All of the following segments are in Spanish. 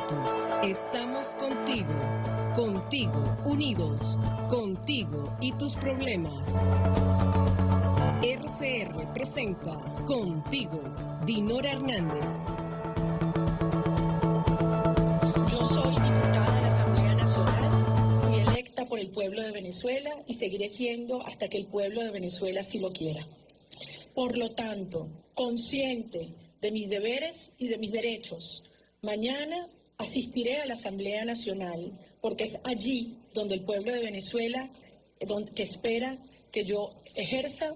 alto. Estamos contigo, contigo unidos, contigo y tus problemas. RCR presenta Contigo, Dinora Hernández. Yo soy diputada de la Asamblea Nacional, fui electa por el pueblo de Venezuela y seguiré siendo hasta que el pueblo de Venezuela así lo quiera. Por lo tanto, consciente de mis deberes y de mis derechos, mañana asistiré a la Asamblea Nacional porque es allí donde el pueblo de Venezuela que espera que yo ejerza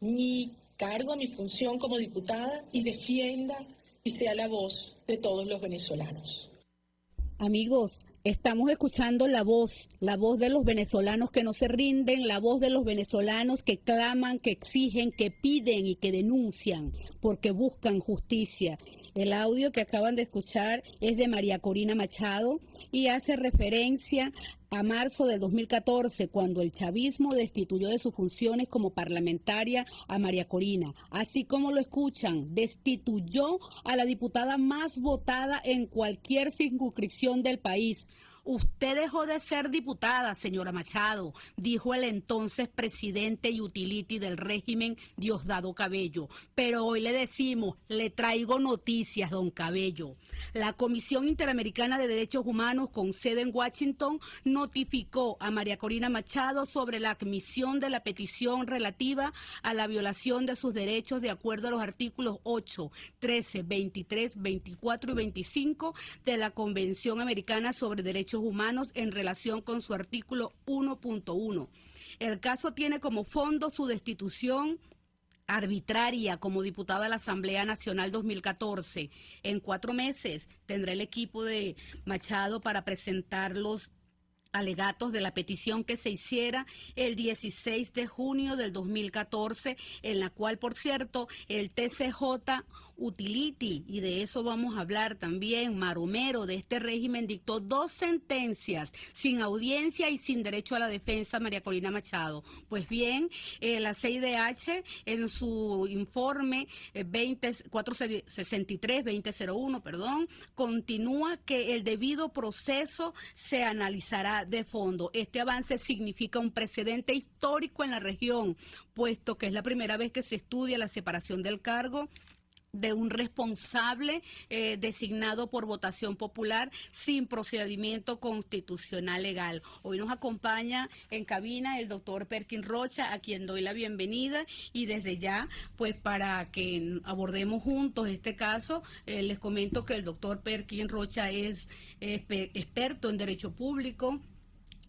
mi cargo, mi función como diputada y defienda y sea la voz de todos los venezolanos. Amigos, estamos escuchando la voz de los venezolanos que no se rinden, la voz de los venezolanos que claman, que exigen, que piden y que denuncian porque buscan justicia. El audio que acaban de escuchar es de María Corina Machado y hace referencia a marzo del 2014, cuando el chavismo destituyó de sus funciones como parlamentaria a María Corina. Así como lo escuchan, destituyó a la diputada más votada en cualquier circunscripción del país. Usted dejó de ser diputada, señora Machado, dijo el entonces presidente y utility del régimen, Diosdado Cabello. Pero hoy le decimos, le traigo noticias, don Cabello. La Comisión Interamericana de Derechos Humanos, con sede en Washington, notificó a María Corina Machado sobre la admisión de la petición relativa a la violación de sus derechos de acuerdo a los artículos 8, 13, 23, 24 y 25 de la Convención Americana sobre Derechos Humanos en relación con su artículo 1.1. El caso tiene como fondo su destitución arbitraria como diputada a la Asamblea Nacional 2014. En 4 meses tendrá el equipo de Machado para presentar los alegatos de la petición que se hiciera el 16 de junio del 2014, en la cual, por cierto, el TCJ Utility, y de eso vamos a hablar también, maromero de este régimen, dictó 2 sentencias sin audiencia y sin derecho a la defensa, María Corina Machado. Pues bien, la CIDH en su informe 463-2001, continúa que el debido proceso se analizará de fondo. Este avance significa un precedente histórico en la región, puesto que es la primera vez que se estudia la separación del cargo de un responsable designado por votación popular sin procedimiento constitucional legal. Hoy nos acompaña en cabina el doctor Perkin Rocha, a quien doy la bienvenida, y desde ya, pues para que abordemos juntos este caso, les comento que el doctor Perkin Rocha es experto en derecho público,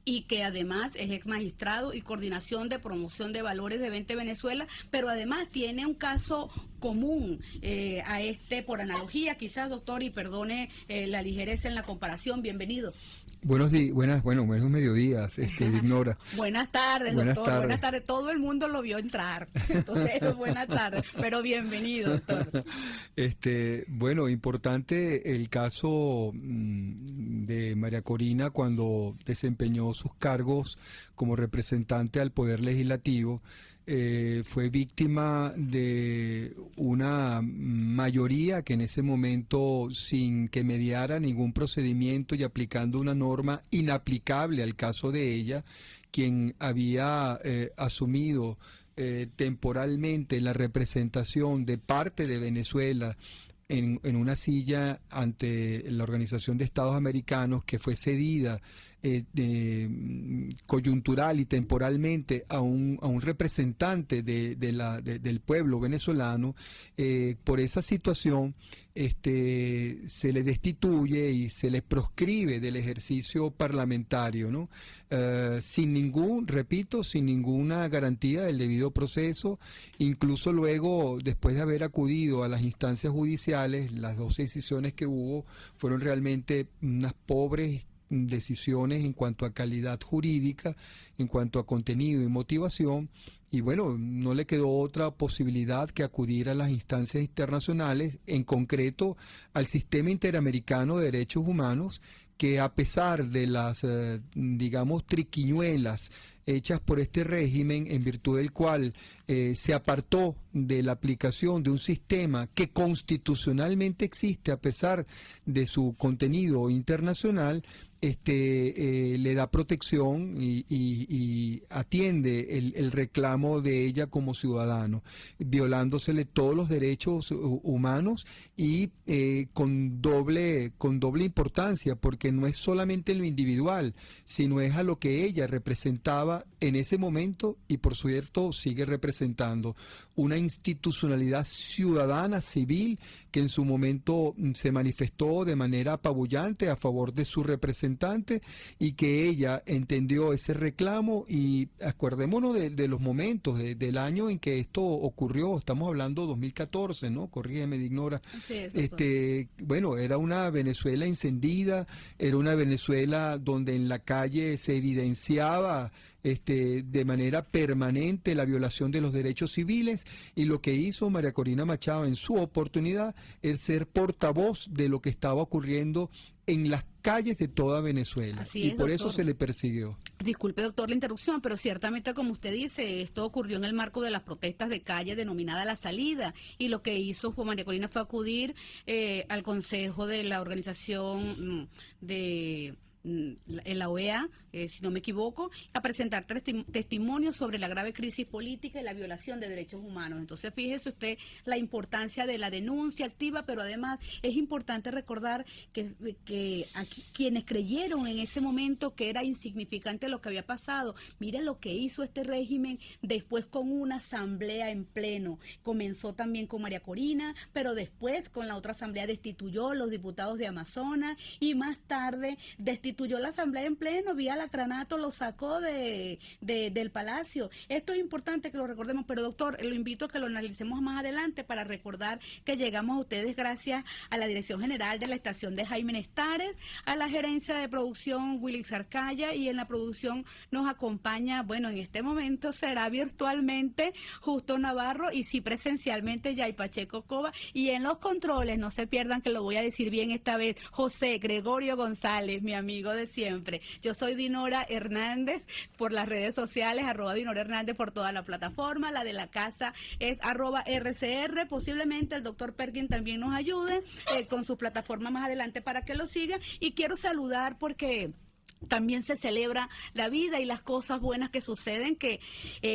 y que además es ex magistrado y coordinación de promoción de valores de 20 Venezuela, pero además tiene un caso común a este, por analogía quizás, doctor, y perdone la ligereza en la comparación. Bienvenido. Buenos mediodías, Dinora. Buenas tardes, buenas doctor. Tardes. Buenas tardes. Todo el mundo lo vio entrar. Entonces, buenas tardes. Pero bienvenido, doctor. Importante el caso de María Corina cuando desempeñó sus cargos como representante al Poder Legislativo. Fue víctima de una mayoría que en ese momento, sin que mediara ningún procedimiento y aplicando una norma inaplicable al caso de ella, quien había asumido temporalmente la representación de parte de Venezuela en una silla ante la Organización de Estados Americanos, que fue cedida coyuntural y temporalmente a un representante del pueblo venezolano. Por esa situación se le destituye y se le proscribe del ejercicio parlamentario, ¿no? Sin ninguna garantía del debido proceso. Incluso luego, después de haber acudido a las instancias judiciales, las 2 decisiones que hubo fueron realmente unas pobres decisiones en cuanto a calidad jurídica, en cuanto a contenido y motivación, y bueno, no le quedó otra posibilidad que acudir a las instancias internacionales, en concreto al Sistema Interamericano de Derechos Humanos, que a pesar de las, triquiñuelas hechas por este régimen, en virtud del cual se apartó de la aplicación de un sistema que constitucionalmente existe a pesar de su contenido internacional, le da protección y atiende el reclamo de ella como ciudadano, violándosele todos los derechos humanos y con doble importancia, porque no es solamente lo individual, sino es a lo que ella representaba en ese momento y por cierto sigue representando una institucionalidad ciudadana civil que en su momento se manifestó de manera apabullante a favor de su representante y que ella entendió ese reclamo. Y acordémonos de los momentos del año en que esto ocurrió. Estamos hablando 2014, ¿no? Corrígeme, Dignora. Bueno, era una Venezuela encendida, era una Venezuela donde en la calle se evidenciaba de manera permanente la violación de los derechos civiles, y lo que hizo María Corina Machado en su oportunidad es ser portavoz de lo que estaba ocurriendo en las calles de toda Venezuela. Así y es, por doctor. eso se le persiguió. Disculpe, doctor, la interrupción, pero ciertamente, como usted dice, esto ocurrió en el marco de las protestas de calle denominada La Salida, y lo que hizo María Corina fue acudir al consejo de la organización en la OEA, si no me equivoco, a presentar testimonios sobre la grave crisis política y la violación de derechos humanos. Entonces, fíjese usted la importancia de la denuncia activa, pero además es importante recordar que aquí, quienes creyeron en ese momento que era insignificante lo que había pasado, miren lo que hizo este régimen después con una asamblea en pleno. Comenzó también con María Corina, pero después con la otra asamblea destituyó a los diputados de Amazonas y más tarde destituyó la asamblea en pleno, vía Lacranato lo sacó del palacio. Esto es importante que lo recordemos, pero doctor, lo invito a que lo analicemos más adelante para recordar que llegamos a ustedes gracias a la Dirección General de la Estación de Jaime Nestares, a la gerencia de producción Wilix Arcaya, y en la producción nos acompaña, bueno, en este momento será virtualmente Justo Navarro y sí presencialmente Yay Pacheco Cova, y en los controles, no se pierdan que lo voy a decir bien esta vez, José Gregorio González, mi amigo de siempre. Yo soy Dinora Hernández por las redes sociales, @Dinora Hernández por toda la plataforma. La de la casa es @RCR. Posiblemente el doctor Perkin también nos ayude con su plataforma más adelante para que lo siga. Y quiero saludar porque también se celebra la vida y las cosas buenas que suceden, que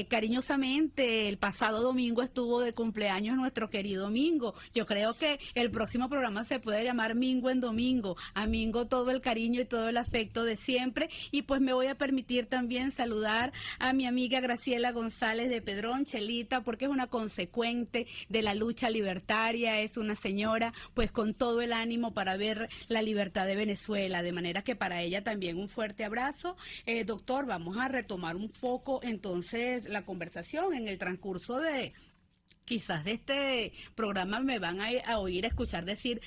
cariñosamente el pasado domingo estuvo de cumpleaños nuestro querido Mingo. Yo creo que el próximo programa se puede llamar Mingo en Domingo. A Mingo todo el cariño y todo el afecto de siempre. Y pues me voy a permitir también saludar a mi amiga Graciela González de Pedrón, Chelita, porque es una consecuente de la lucha libertaria, es una señora pues con todo el ánimo para ver la libertad de Venezuela, de manera que para ella también un fuerte abrazo. Doctor, vamos a retomar un poco entonces la conversación en el transcurso de... Quizás de este programa me van a oír, a escuchar decir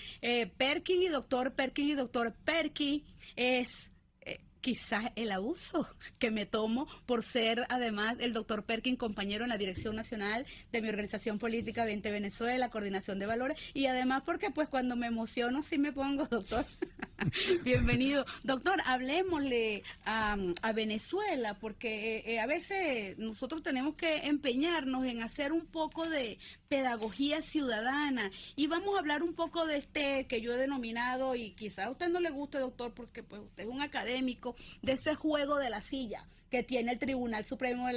Perkin y doctor Perkin es... quizás el abuso que me tomo por ser además el doctor Perkin, compañero en la Dirección Nacional de mi organización política 20 Venezuela, Coordinación de Valores, y además porque pues cuando me emociono sí me pongo, doctor. Bienvenido. Doctor, hablemosle a Venezuela, porque a veces nosotros tenemos que empeñarnos en hacer un poco de pedagogía ciudadana, y vamos a hablar un poco de este que yo he denominado, y quizás a usted no le guste, doctor, porque pues usted es un académico, de ese juego de la silla que tiene el Tribunal Supremo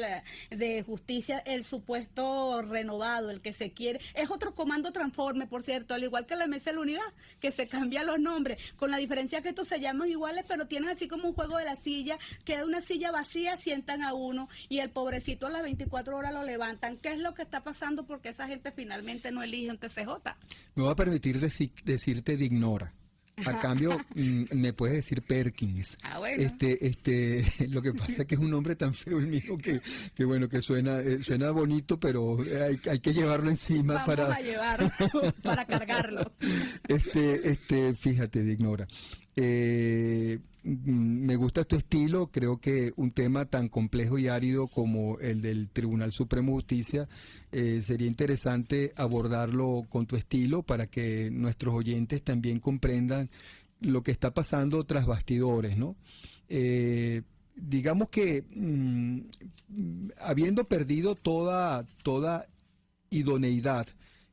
de Justicia, el supuesto renovado, el que se quiere, es otro comando transforme, por cierto, al igual que la Mesa de la Unidad, que se cambian los nombres, con la diferencia que estos se llaman iguales, pero tienen así como un juego de la silla, queda una silla vacía, sientan a uno, y el pobrecito a las 24 horas lo levantan. ¿Qué es lo que está pasando? Porque esa gente finalmente no elige un TCJ. Me voy a permitir decirte Dignora. A cambio, me puedes decir Perkins. Bueno. Lo que pasa es que es un nombre tan feo el mío que bueno, que suena bonito, pero hay que llevarlo encima. Vamos a llevarlo para cargarlo. Fíjate, Dignora. Me gusta tu estilo. Creo que un tema tan complejo y árido como el del Tribunal Supremo de Justicia sería interesante abordarlo con tu estilo para que nuestros oyentes también comprendan lo que está pasando tras bastidores, ¿no? digamos que habiendo perdido toda idoneidad,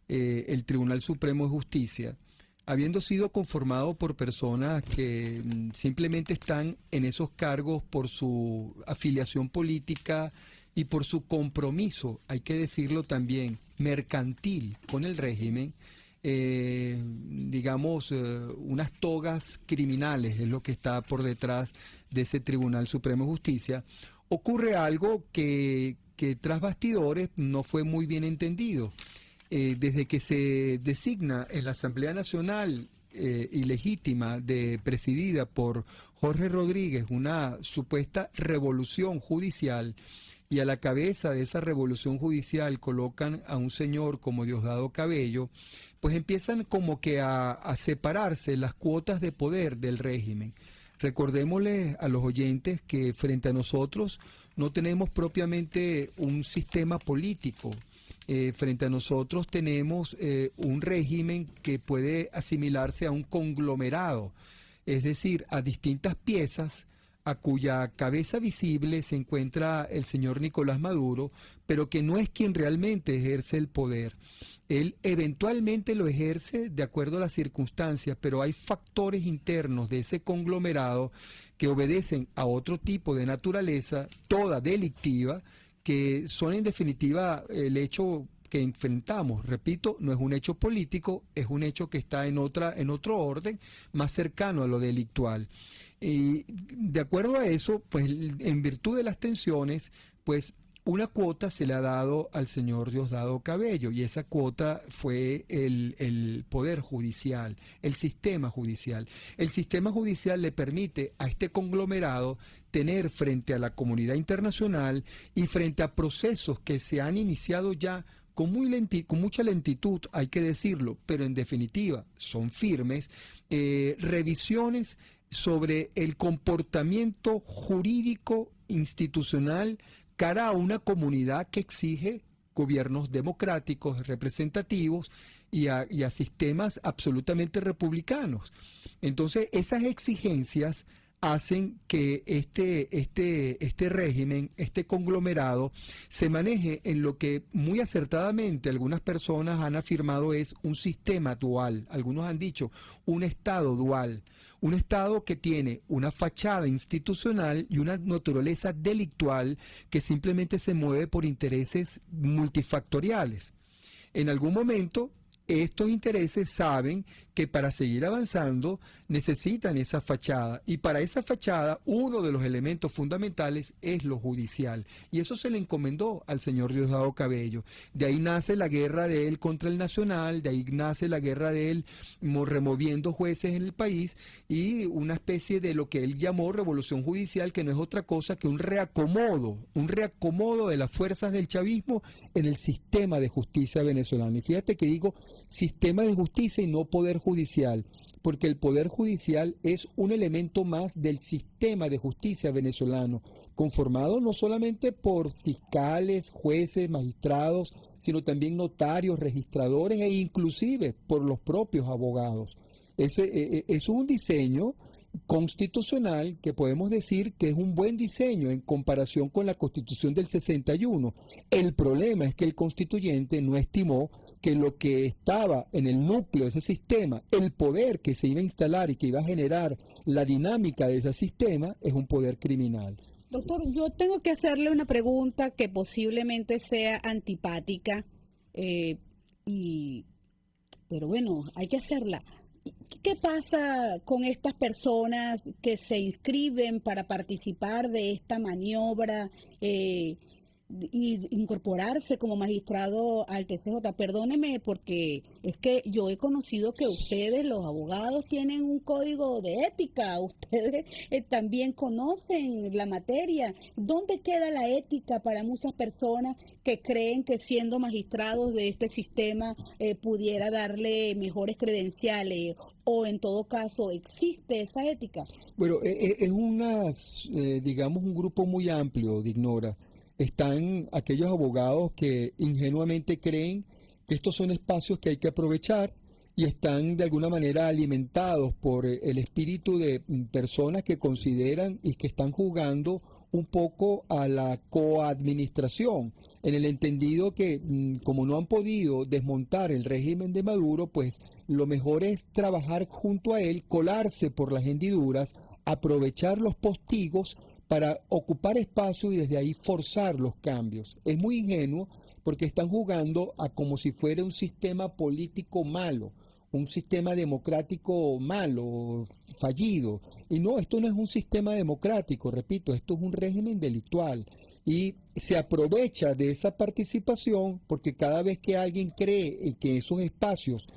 el Tribunal Supremo de Justicia, habiendo sido conformado por personas que simplemente están en esos cargos por su afiliación política y por su compromiso, hay que decirlo también, mercantil con el régimen, digamos, unas togas criminales es lo que está por detrás de ese Tribunal Supremo de Justicia, ocurre algo que tras bastidores no fue muy bien entendido. Desde que se designa en la Asamblea Nacional ilegítima presidida por Jorge Rodríguez una supuesta revolución judicial, y a la cabeza de esa revolución judicial colocan a un señor como Diosdado Cabello, pues empiezan como que a separarse las cuotas de poder del régimen. Recordémosles a los oyentes que frente a nosotros no tenemos propiamente un sistema político. Frente a nosotros tenemos un régimen que puede asimilarse a un conglomerado, es decir, a distintas piezas a cuya cabeza visible se encuentra el señor Nicolás Maduro, pero que no es quien realmente ejerce el poder. Él eventualmente lo ejerce de acuerdo a las circunstancias, pero hay factores internos de ese conglomerado que obedecen a otro tipo de naturaleza, toda delictiva, que son en definitiva el hecho que enfrentamos. Repito, no es un hecho político, es un hecho que está en otro orden, más cercano a lo delictual. Y de acuerdo a eso, pues en virtud de las tensiones, pues una cuota se le ha dado al señor Diosdado Cabello, y esa cuota fue el Poder Judicial, el sistema judicial. El sistema judicial le permite a este conglomerado tener frente a la comunidad internacional y frente a procesos que se han iniciado ya con mucha lentitud, hay que decirlo, pero en definitiva son firmes, revisiones sobre el comportamiento jurídico institucional cara a una comunidad que exige gobiernos democráticos, representativos y a sistemas absolutamente republicanos. Entonces, esas exigencias hacen que este régimen, este conglomerado, se maneje en lo que muy acertadamente algunas personas han afirmado es un sistema dual. Algunos han dicho un Estado dual. Un Estado que tiene una fachada institucional y una naturaleza delictual que simplemente se mueve por intereses multifactoriales. En algún momento, estos intereses saben que para seguir avanzando necesitan esa fachada, y para esa fachada uno de los elementos fundamentales es lo judicial, y eso se le encomendó al señor Diosdado Cabello. De ahí nace la guerra de él contra el Nacional, de ahí nace la guerra de él removiendo jueces en el país, y una especie de lo que él llamó revolución judicial, que no es otra cosa que un reacomodo de las fuerzas del chavismo en el sistema de justicia venezolano. Y fíjate que digo sistema de justicia y no poder judicial, porque el poder judicial es un elemento más del sistema de justicia venezolano, conformado no solamente por fiscales, jueces, magistrados, sino también notarios, registradores e inclusive por los propios abogados. Es un diseño constitucional que podemos decir que es un buen diseño en comparación con la Constitución del 61. El problema es que el constituyente no estimó que lo que estaba en el núcleo de ese sistema, el poder que se iba a instalar y que iba a generar la dinámica de ese sistema, es un poder criminal. Doctor, yo tengo que hacerle una pregunta que posiblemente sea antipática, pero bueno, hay que hacerla. ¿Qué pasa con estas personas que se inscriben para participar de esta maniobra y incorporarse como magistrado al TCJ? Perdóneme, porque es que yo he conocido que ustedes, los abogados, tienen un código de ética. Ustedes también conocen la materia. ¿Dónde queda la ética para muchas personas que creen que siendo magistrados de este sistema pudiera darle mejores credenciales? ¿O en todo caso existe esa ética? Bueno, es digamos, un grupo muy amplio, Dignora. Están aquellos abogados que ingenuamente creen que estos son espacios que hay que aprovechar, y están de alguna manera alimentados por el espíritu de personas que consideran y que están jugando un poco a la coadministración, en el entendido que como no han podido desmontar el régimen de Maduro, pues lo mejor es trabajar junto a él, colarse por las hendiduras, aprovechar los postigos para ocupar espacio y desde ahí forzar los cambios. Es muy ingenuo porque están jugando a como si fuera un sistema político malo, un sistema democrático malo, fallido. Y no, esto no es un sistema democrático, repito, esto es un régimen delictual. Y se aprovecha de esa participación porque cada vez que alguien cree que esos espacios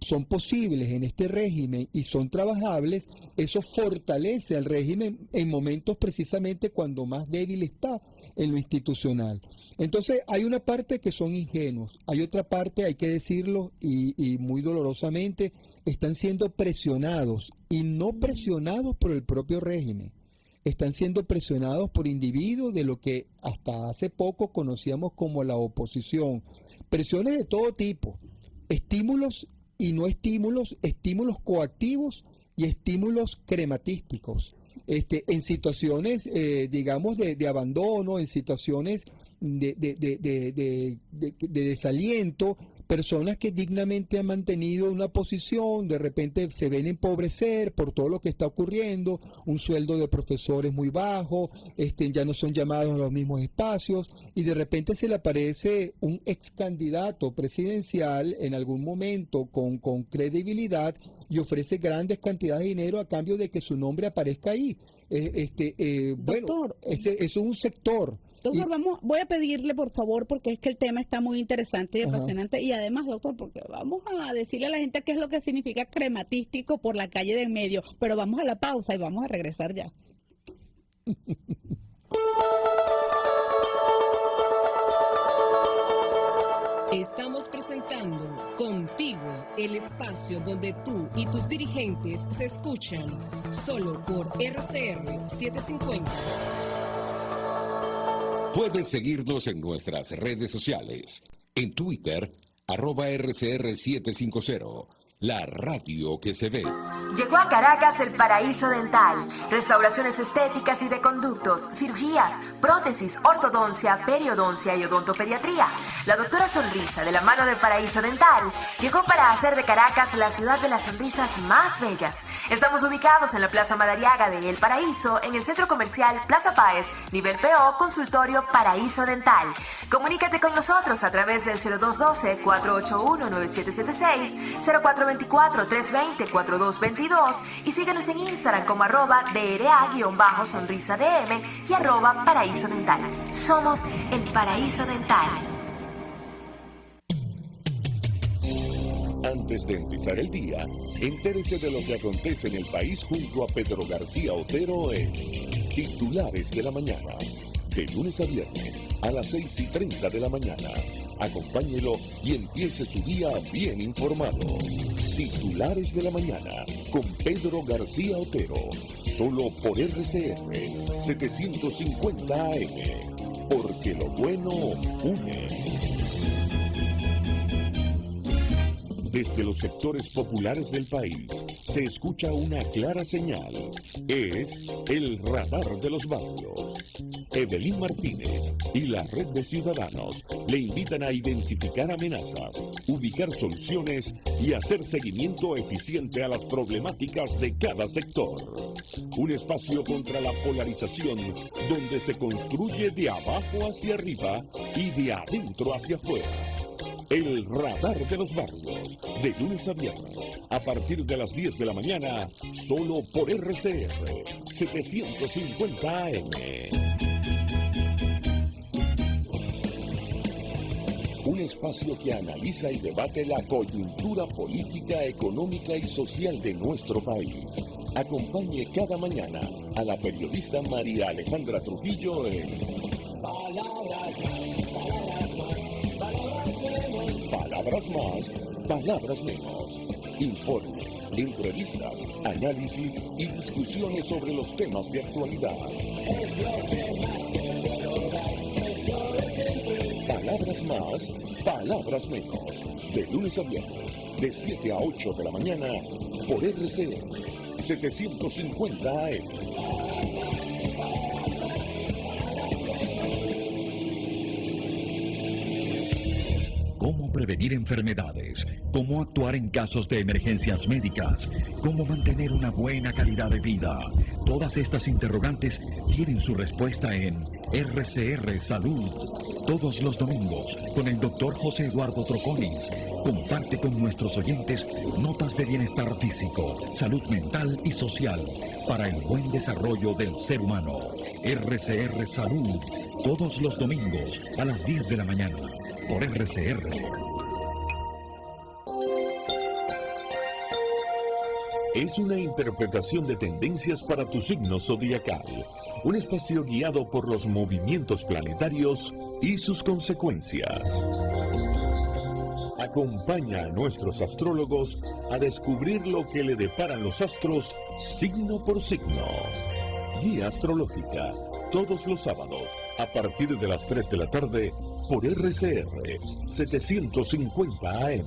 son posibles en este régimen y son trabajables, eso fortalece al régimen en momentos precisamente cuando más débil está en lo institucional. Entonces hay una parte que son ingenuos, hay otra parte, hay que decirlo, y muy dolorosamente, están siendo presionados y no presionados por el propio régimen. Están siendo presionados por individuos de lo que hasta hace poco conocíamos como la oposición. Presiones de todo tipo, estímulos y no estímulos, estímulos coactivos y estímulos crematísticos. En situaciones, digamos, de abandono, en situaciones de desaliento, personas que dignamente han mantenido una posición, de repente se ven empobrecer por todo lo que está ocurriendo, un sueldo de profesores muy bajo, ya no son llamados a los mismos espacios, y de repente se le aparece un ex candidato presidencial en algún momento con credibilidad y ofrece grandes cantidades de dinero a cambio de que su nombre aparezca ahí. Bueno, eso es un sector. Doctor, voy a pedirle por favor, porque es que el tema está muy interesante y apasionante, y además, doctor, porque vamos a decirle a la gente qué es lo que significa crematístico por la calle de en medio, pero vamos a la pausa y vamos a regresar ya. Estamos presentando Contigo, el espacio donde tú y tus dirigentes se escuchan, solo por RCR 750. Puedes seguirnos en nuestras redes sociales. En Twitter, @RCR750. La radio que se ve. Llegó a Caracas el Paraíso Dental. Restauraciones estéticas y de conductos, cirugías, prótesis, ortodoncia, periodoncia y odontopediatría. La doctora Sonrisa, de la mano de Paraíso Dental, llegó para hacer de Caracas la ciudad de las sonrisas más bellas. Estamos ubicados en la Plaza Madariaga de El Paraíso, en el centro comercial Plaza Páez, nivel PO, consultorio Paraíso Dental. Comunícate con nosotros a través del 0212-481-9776, 0424-320-4222 y síguenos en Instagram como @DRA_sonrisadm y @Paraíso Dental. Somos el Paraíso Dental. Antes de empezar el día, entérese de lo que acontece en el país junto a Pedro García Otero en Titulares de la Mañana. De lunes a viernes a las 6:30 de la mañana. Acompáñelo y empiece su día bien informado. Titulares de la Mañana con Pedro García Otero. Solo por RCR 750 AM. Porque lo bueno une. Desde los sectores populares del país se escucha una clara señal. Es el radar de los barrios. Evelyn Martínez y la red de ciudadanos le invitan a identificar amenazas, ubicar soluciones y hacer seguimiento eficiente a las problemáticas de cada sector. Un espacio contra la polarización donde se construye de abajo hacia arriba y de adentro hacia afuera. El radar de los barrios, de lunes a viernes, a partir de las 10 de la mañana, solo por RCR 750 AM. Un espacio que analiza y debate la coyuntura política, económica y social de nuestro país. Acompañe cada mañana a la periodista María Alejandra Trujillo en Palabras más, palabras menos. Informes, entrevistas, análisis y discusiones sobre los temas de actualidad. Palabras más, palabras menos. De lunes a viernes, de 7 a 8 de la mañana, por RCR 750 AM. prevenir enfermedades, cómo actuar en casos de emergencias médicas, cómo mantener una buena calidad de vida. Todas estas interrogantes tienen su respuesta en RCR Salud. Todos los domingos, con el Dr. José Eduardo Troconis, comparte con nuestros oyentes notas de bienestar físico, salud mental y social para el buen desarrollo del ser humano. RCR Salud, todos los domingos a las 10 de la mañana, por RCR. Es una interpretación de tendencias para tu signo zodiacal. Un espacio guiado por los movimientos planetarios y sus consecuencias. Acompaña a nuestros astrólogos a descubrir lo que le deparan los astros signo por signo. Guía astrológica, todos los sábados, a partir de las 3 de la tarde, por RCR 750 AM.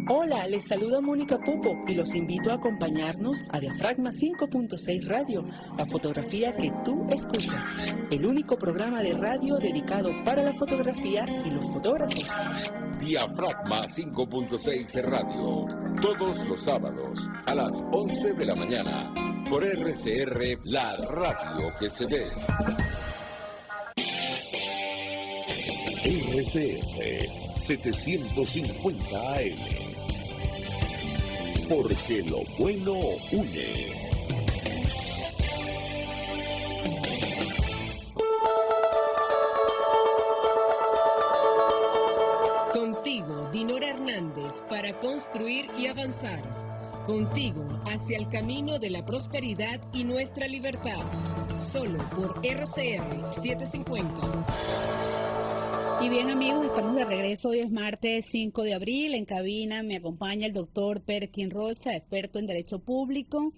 Hola, les saluda Mónica Popo y los invito a acompañarnos a Diafragma 5.6 Radio, la fotografía que tú escuchas, el único programa de radio dedicado para la fotografía y los fotógrafos. Diafragma 5.6 Radio, todos los sábados a las 11 de la mañana, por RCR, la radio que se ve. RCR 750 AM. Porque lo bueno une. Contigo, Dinora Hernández, para construir y avanzar. Contigo hacia el camino de la prosperidad y nuestra libertad. Solo por RCR 750. Y bien, amigos, estamos de regreso. Hoy es martes 5 de abril. En cabina me acompaña el doctor Perkin Rocha, experto en Derecho Público.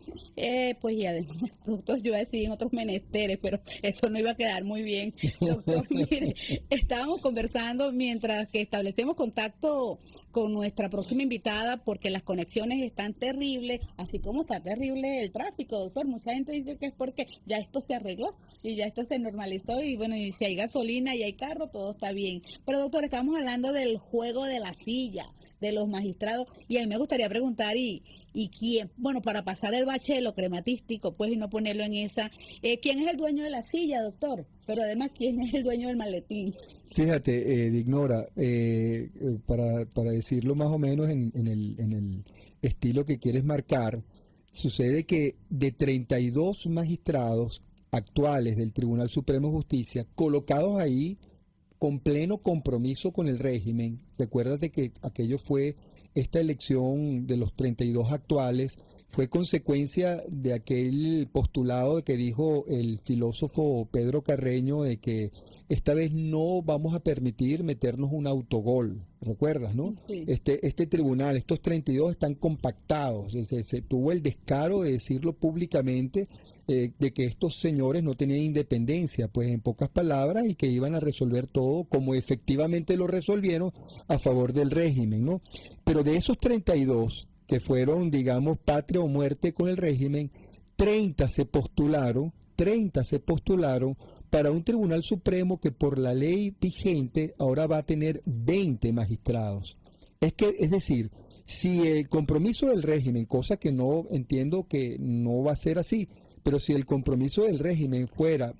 Pues y además, doctor, yo iba a decir en otros menesteres, pero eso no iba a quedar muy bien. Doctor, mire, estábamos conversando mientras que establecemos contacto con nuestra próxima invitada, porque las conexiones están terribles, así como está terrible el tráfico, doctor. Mucha gente dice que es porque ya esto se arregló y ya esto se normalizó y bueno, y si hay gasolina y hay carro, todo está bien. Pero doctor, estamos hablando del juego de la silla, de los magistrados, y a mí me gustaría preguntar, ¿y quién? Bueno, para pasar el bache de lo crematístico, pues, y no ponerlo en esa, ¿quién es el dueño de la silla, doctor? Pero además, ¿quién es el dueño del maletín? Fíjate, Dignora, para decirlo más o menos en el estilo que quieres marcar, sucede que de 32 magistrados actuales del Tribunal Supremo de Justicia, colocados ahí con pleno compromiso con el régimen, recuérdate que aquello fue, esta elección de los 32 actuales, fue consecuencia de aquel postulado que dijo el filósofo Pedro Carreño de que esta vez no vamos a permitir meternos un autogol, ¿recuerdas, no? Sí. Este tribunal, estos 32 están compactados, se tuvo el descaro de decirlo públicamente, de que estos señores no tenían independencia, pues en pocas palabras, y que iban a resolver todo como efectivamente lo resolvieron a favor del régimen, ¿no? Pero de esos 32 que fueron, digamos, patria o muerte con el régimen, 30 se postularon para un Tribunal Supremo que por la ley vigente ahora va a tener 20 magistrados. Es decir, si el compromiso del régimen, cosa que no entiendo que no va a ser así, pero si el compromiso del régimen fuera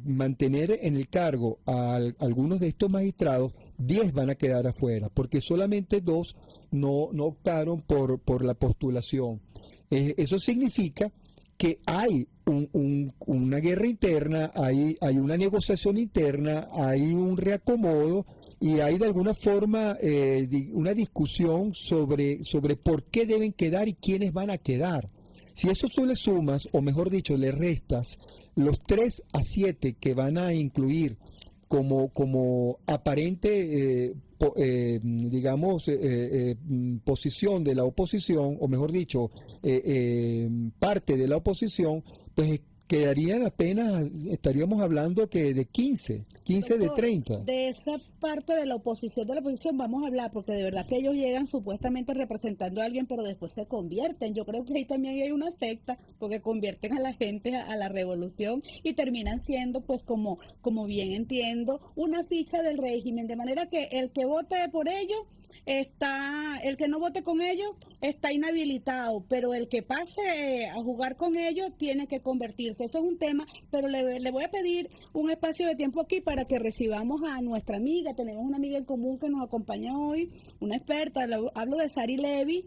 mantener en el cargo a algunos de estos magistrados, 10 van a quedar afuera, porque solamente 2 no optaron por la postulación. Eso significa que hay una guerra interna, hay una negociación interna, hay un reacomodo y hay de alguna forma una discusión sobre por qué deben quedar y quiénes van a quedar. Si eso tú le sumas, o mejor dicho, le restas los 3 a 7 que van a incluir como aparente, posición de la oposición, o mejor dicho, parte de la oposición, pues quedarían apenas, estaríamos hablando que de 15 de 30. De esa parte de la oposición vamos a hablar, porque de verdad que ellos llegan supuestamente representando a alguien, pero después se convierten. Yo creo que ahí también hay una secta, porque convierten a la gente a la revolución y terminan siendo, pues como bien entiendo, una ficha del régimen, de manera que el que vote por ellos el que no vote con ellos está inhabilitado, pero el que pase a jugar con ellos tiene que convertirse. Eso es un tema, pero le voy a pedir un espacio de tiempo aquí para que recibamos a nuestra amiga. Tenemos una amiga en común que nos acompaña hoy, una experta. Hablo de Sari Levy.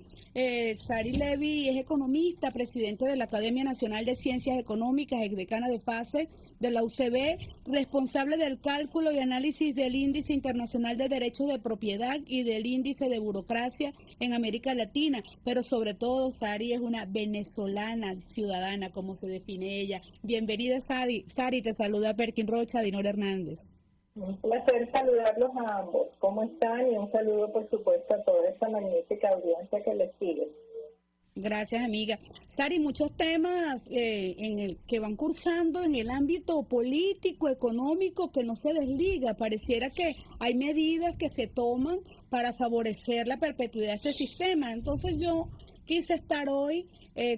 Sari Levy es economista, presidente de la Academia Nacional de Ciencias Económicas, exdecana de FASE de la UCB, responsable del cálculo y análisis del Índice Internacional de Derechos de Propiedad y del Índice de Burocracia en América Latina, pero sobre todo Sari es una venezolana ciudadana, como se define ella. Bienvenida, Sari. Sari, te saluda Perkin Rocha, Dinora Hernández. Un placer saludarlos a ambos. ¿Cómo están? Y un saludo, por supuesto, a toda esta magnífica audiencia que les sigue. Gracias, amiga. Sari, muchos temas que van cursando en el ámbito político, económico, que no se desliga. Pareciera que hay medidas que se toman para favorecer la perpetuidad de este sistema. Entonces yo quise estar hoy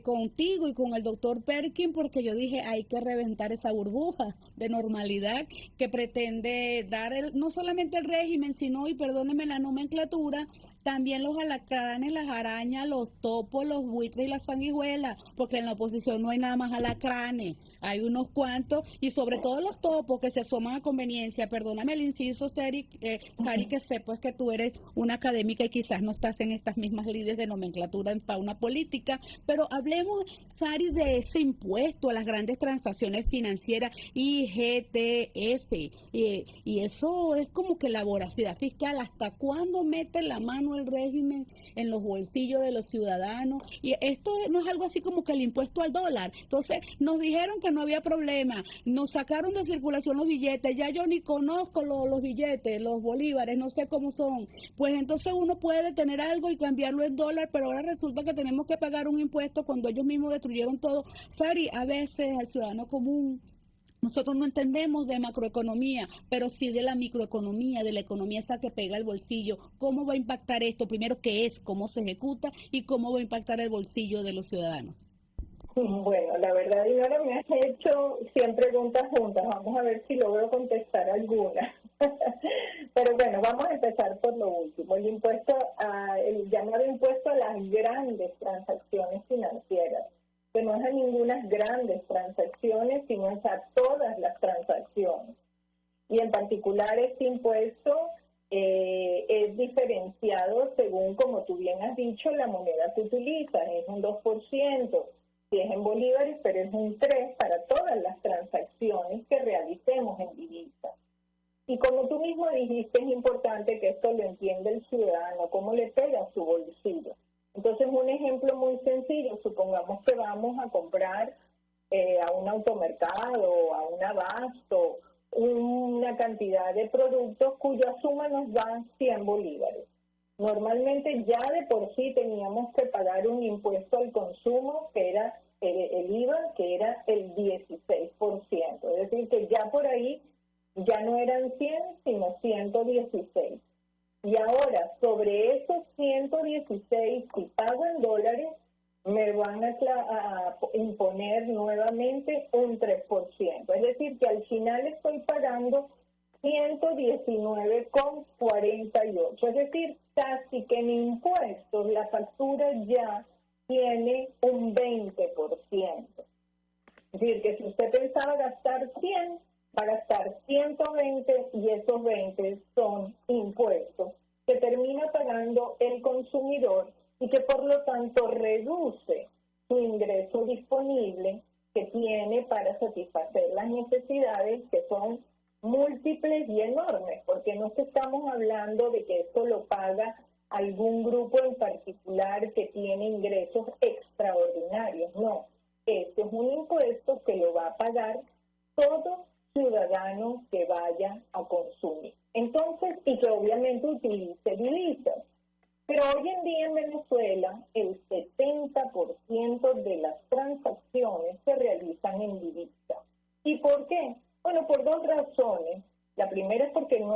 contigo y con el doctor Perkin, porque yo dije, hay que reventar esa burbuja de normalidad que pretende dar no solamente el régimen, sino, y perdónenme la nomenclatura, también los alacranes, las arañas, los topos, los buitres y las sanguijuelas, porque en la oposición no hay nada más alacranes, hay unos cuantos, y sobre todo los topos que se asoman a conveniencia. Perdóname el inciso, Sari, que sé pues que tú eres una académica y quizás no estás en estas mismas lides de nomenclatura en fauna política, pero hablemos, Sari, de ese impuesto a las grandes transacciones financieras, IGTF, y eso es como que la voracidad fiscal. ¿Hasta cuándo mete la mano el régimen en los bolsillos de los ciudadanos? Y esto no es algo así como que el impuesto al dólar. Entonces nos dijeron que no había problema, nos sacaron de circulación los billetes, ya yo ni conozco los billetes, los bolívares, no sé cómo son. Pues entonces uno puede tener algo y cambiarlo en dólar, pero ahora resulta que tenemos que pagar un impuesto cuando ellos mismos destruyeron todo. Sari, a veces al ciudadano común, nosotros no entendemos de macroeconomía, pero sí de la microeconomía, de la economía esa que pega el bolsillo. ¿Cómo va a impactar esto? Primero, ¿qué es? ¿Cómo se ejecuta? ¿Y cómo va a impactar el bolsillo de los ciudadanos? Bueno, la verdad, Dinora, me has hecho 100 preguntas juntas. Vamos a ver si logro contestar alguna. Pero bueno, vamos a empezar por lo último. El llamado impuesto a las grandes transacciones financieras, que no es a ninguna grandes transacciones, sino es a todas las transacciones. Y en particular este impuesto es diferenciado según, como tú bien has dicho, la moneda que utilizas. Es un 2%, si es en bolívares, pero es un 3% para todas las transacciones que realicemos en divisas. Y como tú mismo dijiste, es importante que esto lo entienda el ciudadano, cómo le pega a su bolsillo. Entonces, un ejemplo muy sencillo, supongamos que vamos a comprar a un automercado, a un abasto, una cantidad de productos cuya suma nos da 100 bolívares. Normalmente ya de por sí teníamos que pagar un impuesto al consumo, que era el IVA, que era el 16%. Es decir, que ya por ahí ya no eran 100, sino 116. Y ahora, sobre esos 116, si pago en dólares, me van a imponer nuevamente un 3%. Es decir, que al final estoy pagando 119,48. Es decir, casi que en impuestos la factura ya tiene un 20%. Es decir, que si usted pensaba gastar 100, va a gastar 120 y esos 20 son impuestos que termina pagando el consumidor y que por lo tanto reduce su ingreso disponible que tiene para satisfacer las necesidades, que son múltiples y enormes, porque no estamos hablando de que esto lo paga algún grupo en particular que tiene ingresos extraordinarios, no. Este es un impuesto que lo va a pagar todo ciudadano que vaya a consumir. Entonces, y que obviamente utilice divisas. Pero hoy en día en Venezuela, el 70% de las transacciones se realizan en divisas.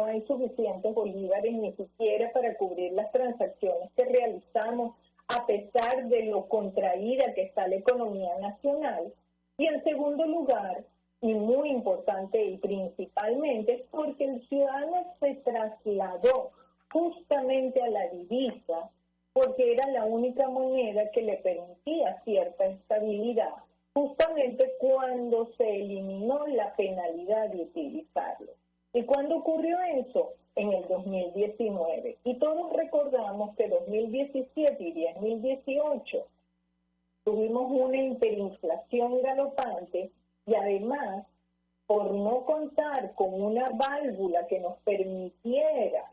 no hay suficientes bolívares ni siquiera para cubrir las transacciones que realizamos, a pesar de lo contraída que está la economía nacional. Y en segundo lugar, y muy importante y principalmente, es porque el ciudadano se trasladó justamente a la divisa, porque era la única moneda que le permitía cierta estabilidad, justamente cuando se eliminó la penalidad de utilizarlo. ¿Y cuándo ocurrió eso? En el 2019. Y todos recordamos que 2017 y 2018 tuvimos una hiperinflación galopante y además, por no contar con una válvula que nos permitiera,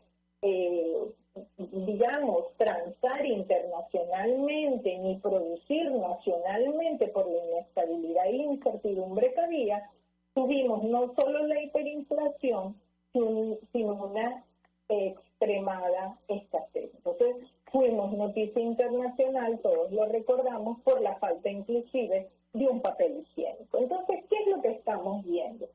transar internacionalmente ni producir nacionalmente por la inestabilidad y la incertidumbre que había, tuvimos no solo la hiperinflación, sino una extremada escasez. Entonces, fuimos noticia internacional, todos lo recordamos, por la falta inclusive de un papel higiénico. Entonces, ¿qué es lo que estamos viendo?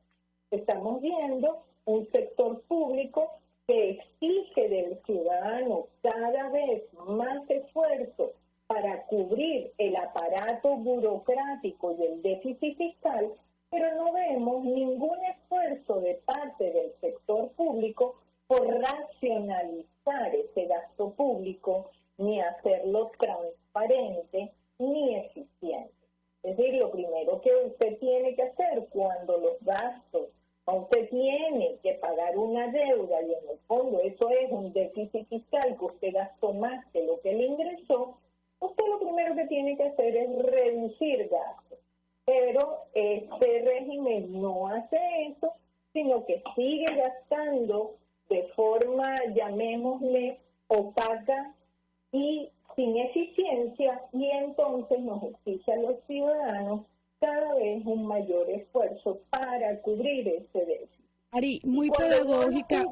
Estamos viendo un sector público que exige del ciudadano cada vez más esfuerzo para cubrir el aparato burocrático y el déficit fiscal, pero no vemos ningún esfuerzo de parte del sector público por racionalizar ese gasto público, ni hacerlo transparente ni eficiente. Es decir, lo primero que usted tiene que hacer cuando los gastos, usted tiene que pagar una deuda y en el fondo eso es un déficit fiscal que usted gastó más que lo que le ingresó, usted lo primero que tiene que hacer es reducir gastos. Pero este régimen no hace eso, sino que sigue gastando de forma, llamémosle, opaca y sin eficiencia, y entonces nos exige a los ciudadanos cada vez un mayor esfuerzo para cubrir ese déficit. Sari, muy pedagógica.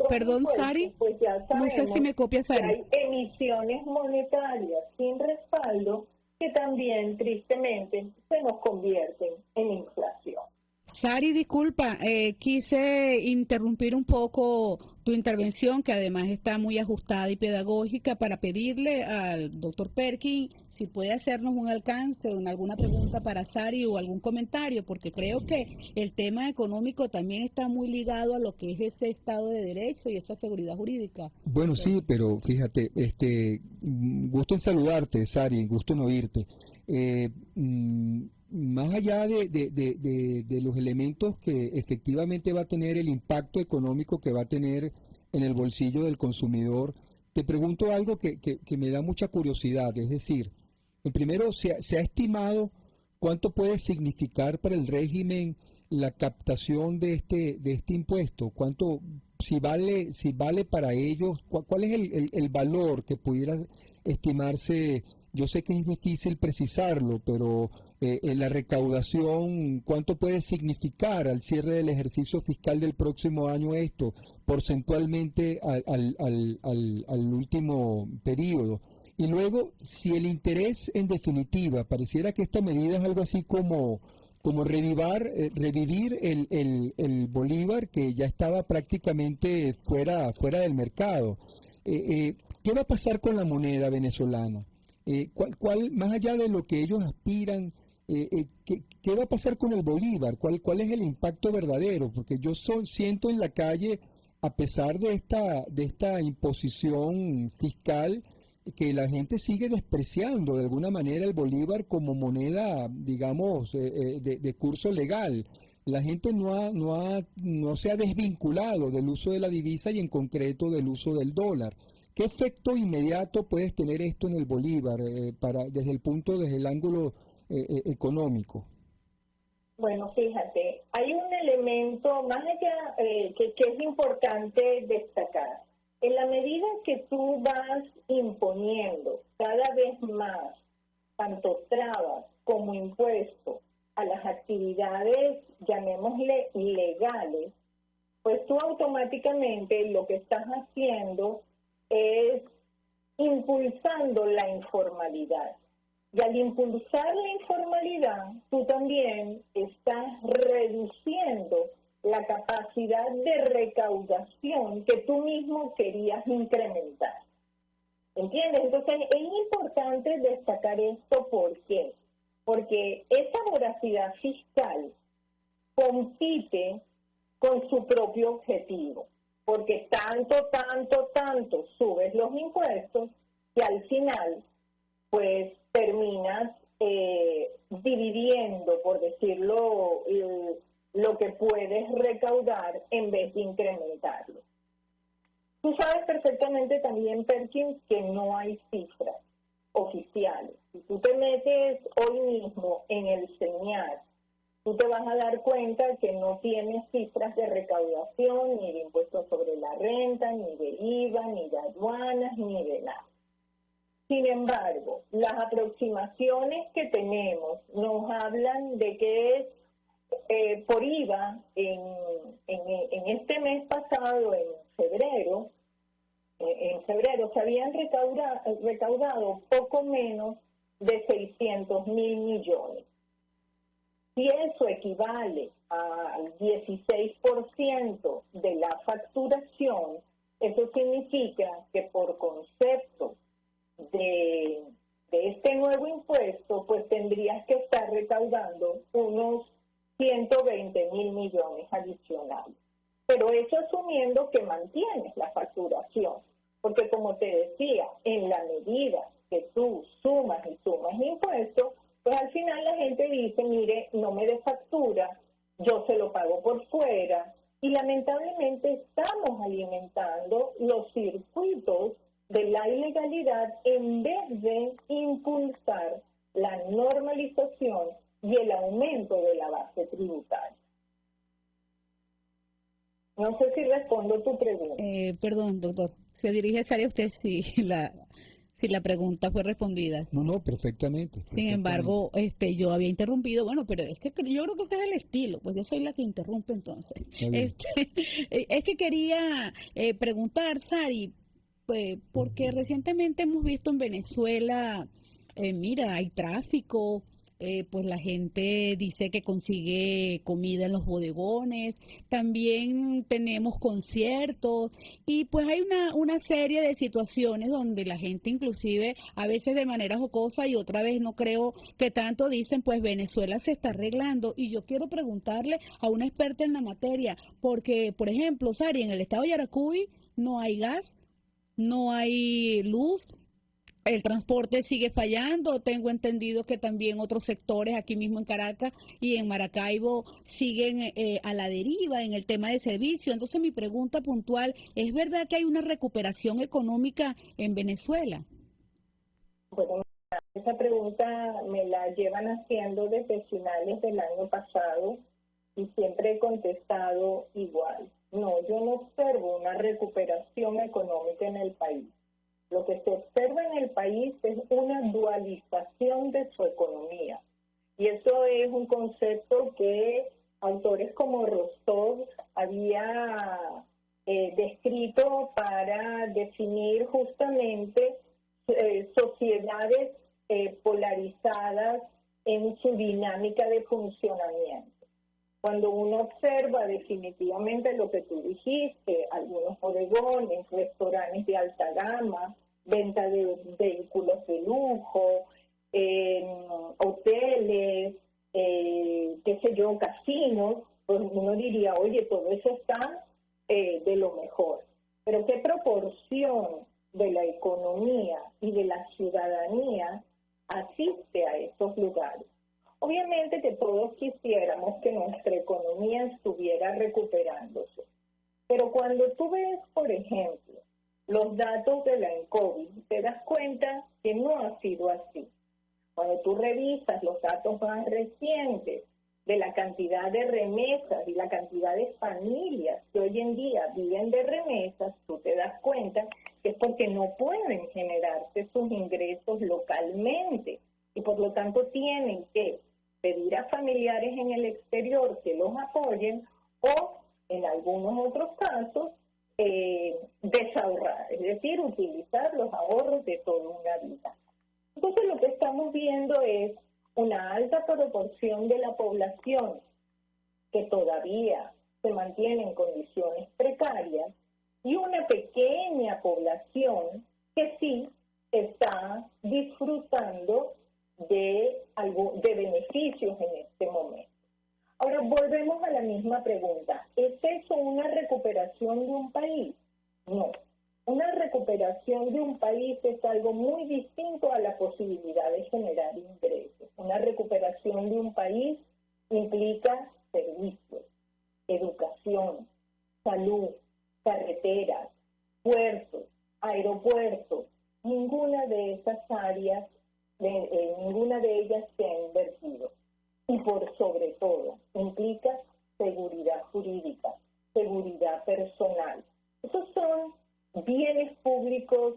Perdón, Sari, pues ya no sé si me copia, Sari. Hay emisiones monetarias sin respaldo que también, tristemente, se nos convierten en inflación. Sari, disculpa, quise interrumpir un poco tu intervención, que además está muy ajustada y pedagógica, para pedirle al doctor Perkin si puede hacernos un alcance, alguna pregunta para Sari o algún comentario, porque creo que el tema económico también está muy ligado a lo que es ese Estado de Derecho y esa seguridad jurídica. Bueno, sí, pero fíjate, gusto en saludarte, Sari, gusto en oírte. Más allá de los elementos que efectivamente va a tener el impacto económico que va a tener en el bolsillo del consumidor, te pregunto algo que me da mucha curiosidad. Es decir, primero, ¿se ha estimado cuánto puede significar para el régimen la captación de este impuesto? ¿Cuánto, si vale para ellos? ¿Cuál es el valor que pudiera estimarse? Yo sé que es difícil precisarlo, pero en la recaudación, ¿cuánto puede significar al cierre del ejercicio fiscal del próximo año esto, porcentualmente al último periodo? Y luego, si el interés en definitiva, pareciera que esta medida es algo así como revivir el Bolívar, que ya estaba prácticamente fuera del mercado. ¿Qué va a pasar con la moneda venezolana? Más allá de lo que ellos aspiran, ¿qué va a pasar con el Bolívar? ¿Cuál es el impacto verdadero? Porque yo siento en la calle, a pesar de esta imposición fiscal, que la gente sigue despreciando de alguna manera el Bolívar como moneda, digamos, de curso legal. La gente no se ha desvinculado del uso de la divisa y en concreto del uso del dólar. ¿Qué efecto inmediato puede tener esto en el Bolívar desde el ángulo económico? Bueno, fíjate, hay un elemento más allá que es importante destacar. En la medida que tú vas imponiendo cada vez más tanto trabas como impuestos a las actividades, llamémosle legales, pues tú automáticamente lo que estás haciendo es impulsando la informalidad. Y al impulsar la informalidad, tú también estás reduciendo la capacidad de recaudación que tú mismo querías incrementar. ¿Entiendes? Entonces es importante destacar esto. ¿Por qué? Porque esa voracidad fiscal compite con su propio objetivo, porque tanto subes los impuestos que al final pues terminas dividiendo, por decirlo, lo que puedes recaudar en vez de incrementarlo. Tú sabes perfectamente también, Perkins, que no hay cifras oficiales. Si tú te metes hoy mismo en el CENIAR, tú te vas a dar cuenta que no tienes cifras de recaudación, ni de impuestos sobre la renta, ni de IVA, ni de aduanas, ni de nada. Sin embargo, las aproximaciones que tenemos nos hablan de que por IVA en este mes pasado, en febrero se habían recaudado poco menos de 600 mil millones. Si eso equivale al 16% de la facturación, eso significa que por concepto de este nuevo impuesto, pues tendrías que estar recaudando unos 120 mil millones adicionales. Pero eso asumiendo que mantienes la facturación, porque como te decía, en la medida que tú sumas impuestos, pues al final la gente dice, mire, no me dé factura, yo se lo pago por fuera, y lamentablemente estamos alimentando los circuitos de la ilegalidad en vez de impulsar la normalización y el aumento de la base tributaria. No sé si respondo tu pregunta. Perdón, doctor. Se dirige a usted si la pregunta fue respondida. No, perfectamente. Sin embargo, yo había interrumpido, bueno, pero es que yo creo que ese es el estilo, pues yo soy la que interrumpe entonces. Es que quería preguntar, Sari, pues, porque recientemente hemos visto en Venezuela, mira, hay tráfico, pues la gente dice que consigue comida en los bodegones, también tenemos conciertos y pues hay una serie de situaciones donde la gente inclusive a veces de manera jocosa y otra vez no creo que tanto dicen pues Venezuela se está arreglando, y yo quiero preguntarle a una experta en la materia, porque por ejemplo, Sari, en el estado de Yaracuy no hay gas, no hay luz, el transporte sigue fallando. Tengo entendido que también otros sectores aquí mismo en Caracas y en Maracaibo siguen a la deriva en el tema de servicio. Entonces mi pregunta puntual, ¿es verdad que hay una recuperación económica en Venezuela? Bueno, esa pregunta me la llevan haciendo desde finales del año pasado y siempre he contestado igual. No, yo no observo una recuperación económica en el país. Lo que se observa en el país es una dualización de su economía. Y eso es un concepto que autores como Rostov había descrito para definir justamente sociedades polarizadas en su dinámica de funcionamiento. Cuando uno observa definitivamente lo que tú dijiste, algunos bodegones, restaurantes de alta gama, venta de vehículos de lujo, hoteles, casinos, pues uno diría, oye, todo eso está de lo mejor. Pero ¿qué proporción de la economía y de la ciudadanía asiste a esos lugares? Obviamente que todos quisiéramos que nuestra economía estuviera recuperándose, pero cuando tú ves, por ejemplo, los datos de la ENCOVID, te das cuenta que no ha sido así. Cuando tú revisas los datos más recientes de la cantidad de remesas y la cantidad de familias que hoy en día viven de remesas, tú te das cuenta que es porque no pueden generarse sus ingresos localmente y por lo tanto tienen que pedir a familiares en el exterior que los apoyen o, en algunos otros casos, desahorrar, es decir, utilizar los ahorros de toda una vida. Entonces lo que estamos viendo es una alta proporción de la población que todavía se mantiene en condiciones precarias y una pequeña población que sí está disfrutando de beneficios en este momento. Ahora, volvemos a la misma pregunta. ¿Es eso una recuperación de un país? No. Una recuperación de un país es algo muy distinto a la posibilidad de generar ingresos. Una recuperación de un país implica servicios, educación, salud, carreteras, puertos, aeropuertos. Ninguna de esas áreas, ninguna de ellas se ha invertido. Y por sobre todo, implica seguridad jurídica, seguridad personal. Esos son bienes públicos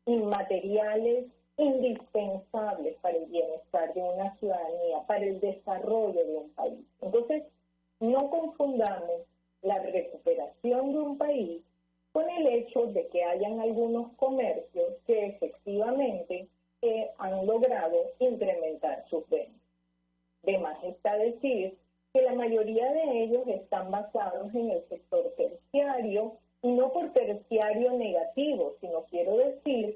inmateriales indispensables para el bienestar de una ciudadanía, para el desarrollo de un país. Entonces, no confundamos la recuperación de un país con el hecho de que hayan algunos comercios que efectivamente han logrado incrementar sus ventas. De más está decir que la mayoría de ellos están basados en el sector terciario, y no por terciario negativo, sino quiero decir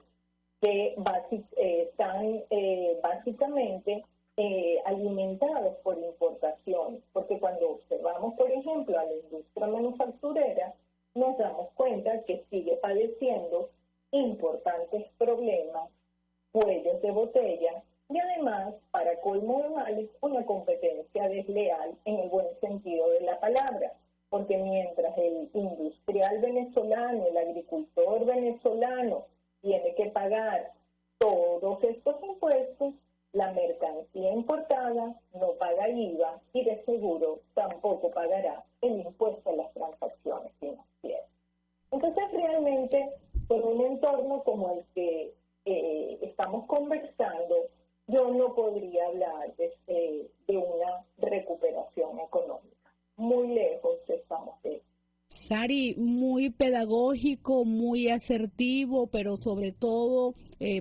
que están básicamente alimentados por importaciones, porque cuando observamos, por ejemplo, a la industria manufacturera, nos damos cuenta que sigue padeciendo importantes problemas, cuellos de botella, y además, para colmo de males, una competencia desleal en el buen sentido de la palabra, porque mientras el industrial venezolano, el agricultor venezolano tiene que pagar todos estos impuestos, la mercancía importada no paga IVA y de seguro tampoco pagará el impuesto a las transacciones financieras. Entonces, realmente, con un entorno como el que estamos conversando, yo no podría hablar de una recuperación económica. Muy lejos estamos de eso. Sari, muy pedagógico, muy asertivo, pero sobre todo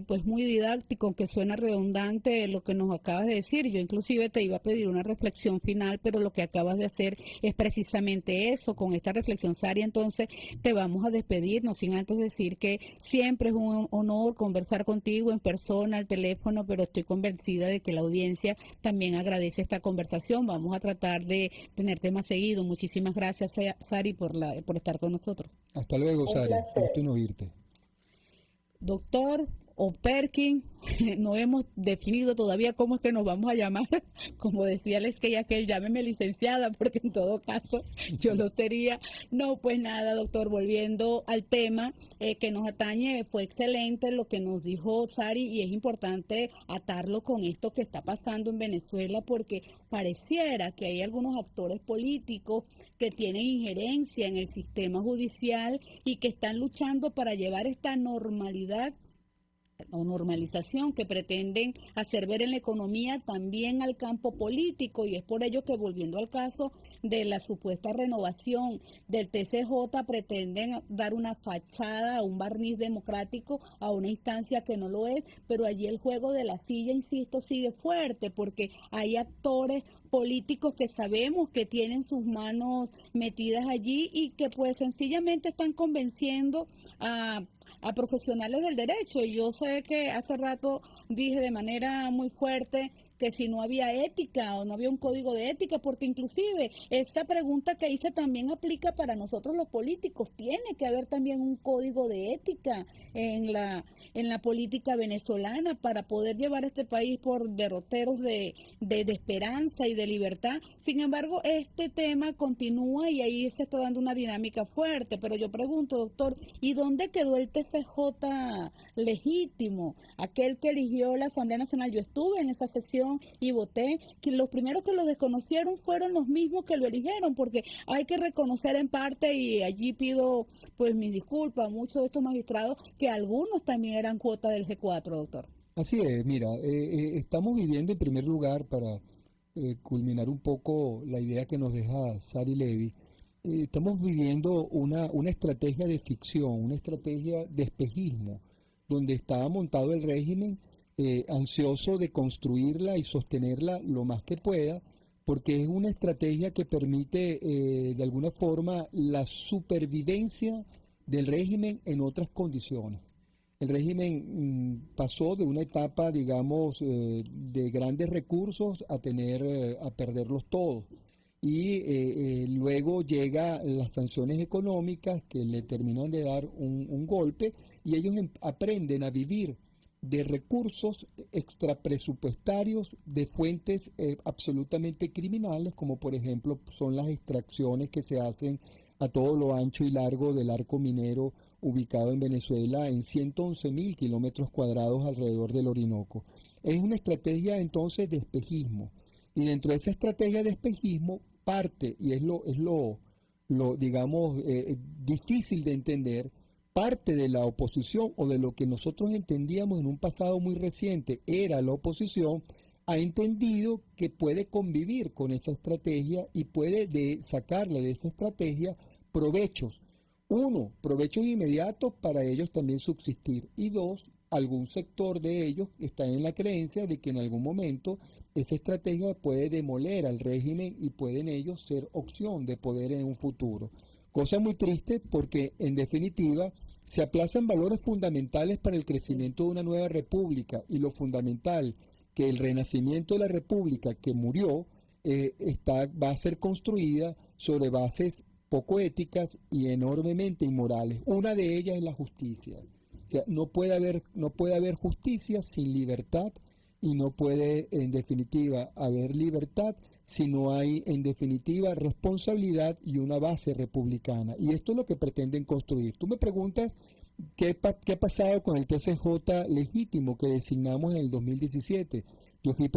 pues muy didáctico, aunque suena redundante lo que nos acabas de decir. Yo inclusive te iba a pedir una reflexión final, pero lo que acabas de hacer es precisamente eso. Con esta reflexión, Sari, entonces te vamos a despedir, no sin antes decir que siempre es un honor conversar contigo en persona, al teléfono, pero estoy convencida de que la audiencia también agradece esta conversación. Vamos a tratar de tenerte más seguido. Muchísimas gracias, Sari, por estar con nosotros. Hasta luego, Sari. Gusto en oírte. Doctor Operkin, no hemos definido todavía cómo es que nos vamos a llamar. Como decía aquel, llámeme licenciada, porque en todo caso yo lo sería. No, pues nada, doctor, volviendo al tema que nos atañe, fue excelente lo que nos dijo Sari, y es importante atarlo con esto que está pasando en Venezuela, porque pareciera que hay algunos actores políticos que tienen injerencia en el sistema judicial y que están luchando para llevar esta normalidad o normalización que pretenden hacer ver en la economía también al campo político, y es por ello que, volviendo al caso de la supuesta renovación del TCJ, pretenden dar una fachada, un barniz democrático a una instancia que no lo es, pero allí el juego de la silla, insisto, sigue fuerte, porque hay actores políticos que sabemos que tienen sus manos metidas allí y que pues sencillamente están convenciendo a profesionales del derecho. Y yo sé que hace rato dije de manera muy fuerte que si no había ética o no había un código de ética, porque inclusive esa pregunta que hice también aplica para nosotros los políticos. Tiene que haber también un código de ética en la política venezolana para poder llevar este país por derroteros de esperanza y de libertad. Sin embargo, este tema continúa y ahí se está dando una dinámica fuerte. Pero yo pregunto, doctor, ¿y dónde quedó el TCJ legítimo? Aquel que eligió la Asamblea Nacional. Yo estuve en esa sesión y voté, que los primeros que lo desconocieron fueron los mismos que lo eligieron, porque hay que reconocer en parte, y allí pido pues mis disculpas a muchos de estos magistrados, que algunos también eran cuota del G4, doctor. Así es, mira, estamos viviendo, en primer lugar, para culminar un poco la idea que nos deja Sari Levy, estamos viviendo una estrategia de ficción, una estrategia de espejismo, donde está montado el régimen ansioso de construirla y sostenerla lo más que pueda porque es una estrategia que permite de alguna forma la supervivencia del régimen en otras condiciones. El régimen pasó de una etapa, digamos, de grandes recursos a perderlos todos. Y luego llegan las sanciones económicas que le terminan de dar un golpe, y ellos aprenden a vivir de recursos extrapresupuestarios de fuentes absolutamente criminales, como por ejemplo son las extracciones que se hacen a todo lo ancho y largo del arco minero ubicado en Venezuela en 111.000 kilómetros cuadrados alrededor del Orinoco. Es una estrategia entonces de espejismo, y dentro de esa estrategia de espejismo parte, y es lo digamos, difícil de entender, parte de la oposición, o de lo que nosotros entendíamos en un pasado muy reciente era la oposición, ha entendido que puede convivir con esa estrategia y puede sacarle de esa estrategia provechos. Uno, provechos inmediatos para ellos también subsistir. Y dos, algún sector de ellos está en la creencia de que en algún momento esa estrategia puede demoler al régimen y pueden ellos ser opción de poder en un futuro. Cosa muy triste, porque en definitiva se aplazan valores fundamentales para el crecimiento de una nueva república, y lo fundamental, que el renacimiento de la república que murió va a ser construida sobre bases poco éticas y enormemente inmorales. Una de ellas es la justicia. O sea, no puede haber justicia sin libertad, y no puede en definitiva haber libertad si no hay en definitiva responsabilidad y una base republicana. Y esto es lo que pretenden construir. Tú me preguntas qué ha pasado con el TCJ legítimo que designamos en el 2017. Yo fui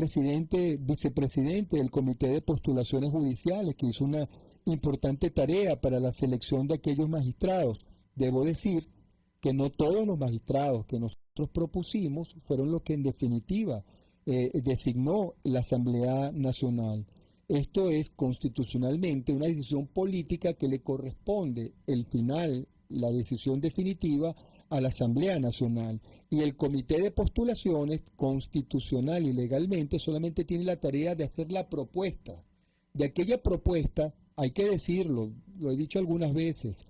vicepresidente del Comité de Postulaciones Judiciales, que hizo una importante tarea para la selección de aquellos magistrados. Debo decir que no todos los magistrados que nosotros propusimos fueron los que en definitiva designó la Asamblea Nacional. Esto es constitucionalmente una decisión política que le corresponde la decisión definitiva a la Asamblea Nacional. Y el Comité de Postulaciones, constitucional y legalmente, solamente tiene la tarea de hacer la propuesta. De aquella propuesta, hay que decirlo, lo he dicho algunas veces,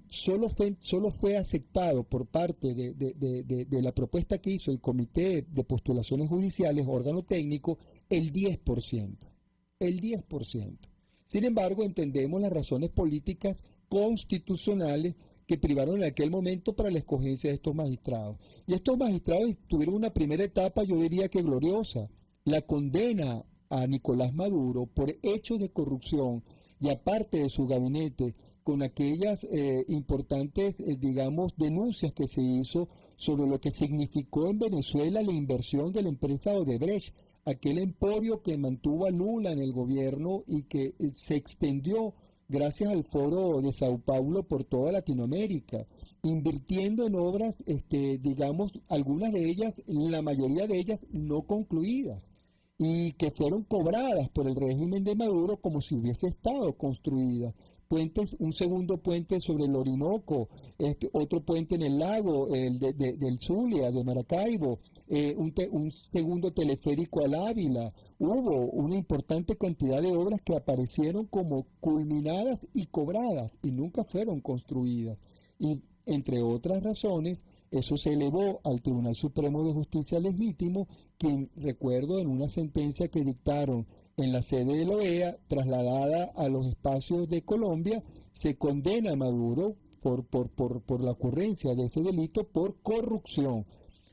solo fue aceptado por parte de la propuesta que hizo el Comité de Postulaciones Judiciales, órgano técnico, el 10%. El 10%. Sin embargo, entendemos las razones políticas constitucionales que privaron en aquel momento para la escogencia de estos magistrados. Y estos magistrados tuvieron una primera etapa, yo diría que gloriosa, la condena a Nicolás Maduro por hechos de corrupción, y aparte de su gabinete, con aquellas importantes, digamos, denuncias que se hizo sobre lo que significó en Venezuela la inversión de la empresa Odebrecht, aquel emporio que mantuvo a Lula en el gobierno y que se extendió gracias al Foro de Sao Paulo por toda Latinoamérica, invirtiendo en obras, digamos, algunas de ellas, la mayoría de ellas no concluidas, y que fueron cobradas por el régimen de Maduro como si hubiese estado construidas. Puentes, un segundo puente sobre el Orinoco, otro puente en el lago, del Zulia, de Maracaibo, un segundo teleférico al Ávila. Hubo una importante cantidad de obras que aparecieron como culminadas y cobradas y nunca fueron construidas. Y entre otras razones, eso se elevó al Tribunal Supremo de Justicia Legítimo, quien, recuerdo, en una sentencia que dictaron en la sede de la OEA, trasladada a los espacios de Colombia, se condena a Maduro por la ocurrencia de ese delito por corrupción.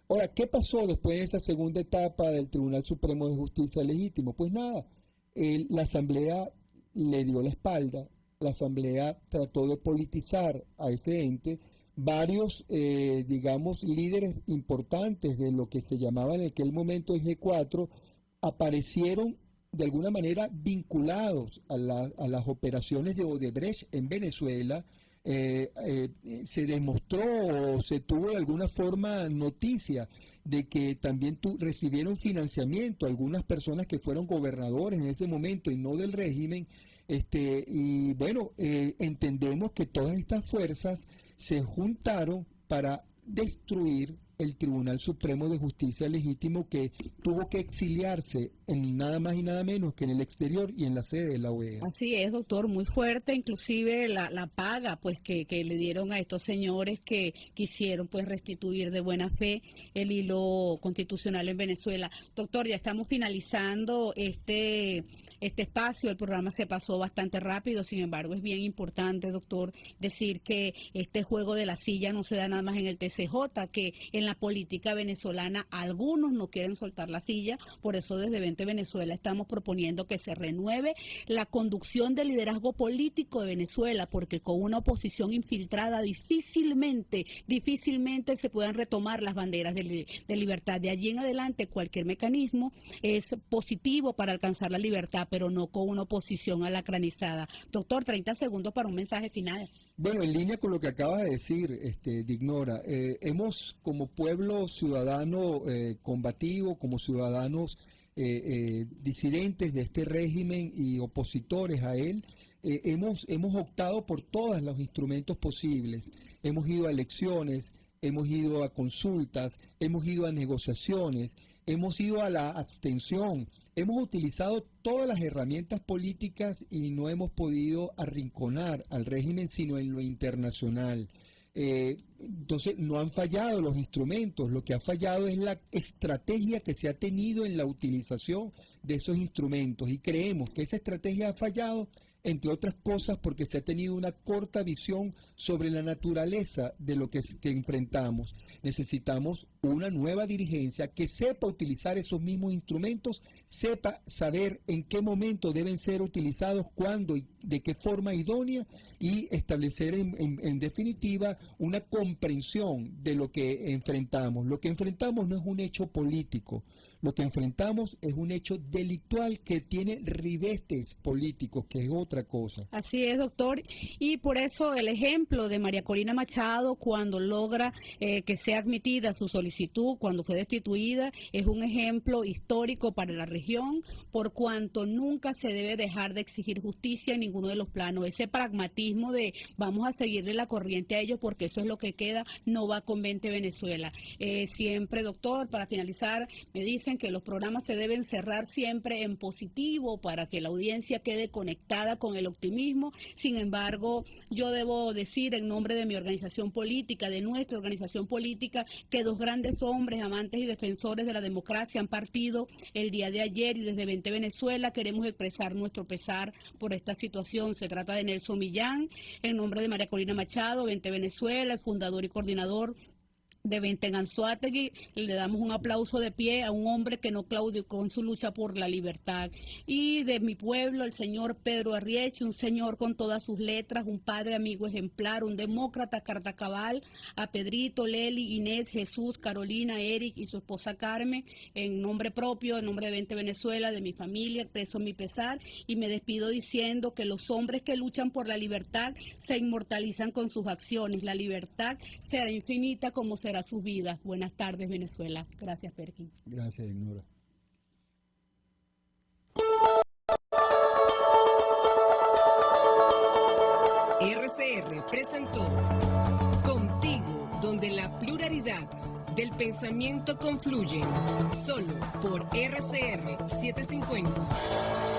Ahora, ¿qué pasó después de esa segunda etapa del Tribunal Supremo de Justicia Legítimo? Pues nada, la Asamblea le dio la espalda, la Asamblea trató de politizar a ese ente. Varios, digamos, líderes importantes de lo que se llamaba en aquel momento el G4 aparecieron de alguna manera vinculados a las operaciones de Odebrecht en Venezuela. Se demostró o se tuvo de alguna forma noticia de que también recibieron financiamiento algunas personas que fueron gobernadores en ese momento y no del régimen. Y bueno, entendemos que todas estas fuerzas se juntaron para destruir el Tribunal Supremo de Justicia Legítimo, que tuvo que exiliarse en nada más y nada menos que en el exterior y en la sede de la OEA. Así es, doctor, muy fuerte, inclusive la paga pues que le dieron a estos señores que quisieron pues restituir de buena fe el hilo constitucional en Venezuela. Doctor, ya estamos finalizando este espacio, el programa se pasó bastante rápido, sin embargo es bien importante, doctor, decir que este juego de la silla no se da nada más en el TCJ, que en la política venezolana algunos no quieren soltar la silla, por eso desde 20 Venezuela estamos proponiendo que se renueve la conducción del liderazgo político de Venezuela, porque con una oposición infiltrada difícilmente se puedan retomar las banderas de libertad. De allí en adelante cualquier mecanismo es positivo para alcanzar la libertad, pero no con una oposición alacranizada. Doctor, 30 segundos para un mensaje final. Bueno, en línea con lo que acabas de decir, Dignora, hemos como pueblo ciudadano combativo, como ciudadanos disidentes de este régimen y opositores a él, hemos optado por todos los instrumentos posibles. Hemos ido a elecciones, hemos ido a consultas, hemos ido a negociaciones, hemos ido a la abstención, hemos utilizado todas las herramientas políticas y no hemos podido arrinconar al régimen sino en lo internacional. Entonces no han fallado los instrumentos, lo que ha fallado es la estrategia que se ha tenido en la utilización de esos instrumentos, y creemos que esa estrategia ha fallado, entre otras cosas, porque se ha tenido una corta visión sobre la naturaleza de lo que enfrentamos. Necesitamos una nueva dirigencia que sepa utilizar esos mismos instrumentos, sepa saber en qué momento deben ser utilizados, cuándo y de qué forma idónea, y establecer en definitiva una comprensión de lo que enfrentamos. Lo que enfrentamos no es un hecho político, lo que enfrentamos es un hecho delictual que tiene ribetes políticos, que es otra cosa. Así es, doctor, y por eso el ejemplo de María Corina Machado, cuando logra que sea admitida su solicitud, cuando fue destituida, es un ejemplo histórico para la región, por cuanto nunca se debe dejar de exigir justicia en ninguno de los planos. Ese pragmatismo de vamos a seguirle la corriente a ellos porque eso es lo que queda, no va con 20 Venezuela. Siempre, doctor, para finalizar, me dicen que los programas se deben cerrar siempre en positivo para que la audiencia quede conectada con el optimismo. Sin embargo, yo debo decir en nombre de mi organización política, de nuestra organización política, que dos grandes hombres, amantes y defensores de la democracia han partido el día de ayer, y desde 20 Venezuela queremos expresar nuestro pesar por esta situación. Se trata de Nelson Millán, en nombre de María Corina Machado, 20 Venezuela, el fundador y coordinador de 20 en Anzoátegui. Le damos un aplauso de pie a un hombre que no claudicó en su lucha por la libertad. Y de mi pueblo, el señor Pedro Arrieche, un señor con todas sus letras, un padre amigo ejemplar, un demócrata carta cabal, a Pedrito, Leli, Inés, Jesús, Carolina, Eric y su esposa Carmen, en nombre propio, en nombre de 20 Venezuela, de mi familia, expreso mi pesar y me despido diciendo que los hombres que luchan por la libertad se inmortalizan con sus acciones. La libertad será infinita como será sus vidas. Buenas tardes, Venezuela. Gracias, Perkin. Gracias, Ignora. RCR presentó Contigo, donde la pluralidad del pensamiento confluyen, solo por RCR 750.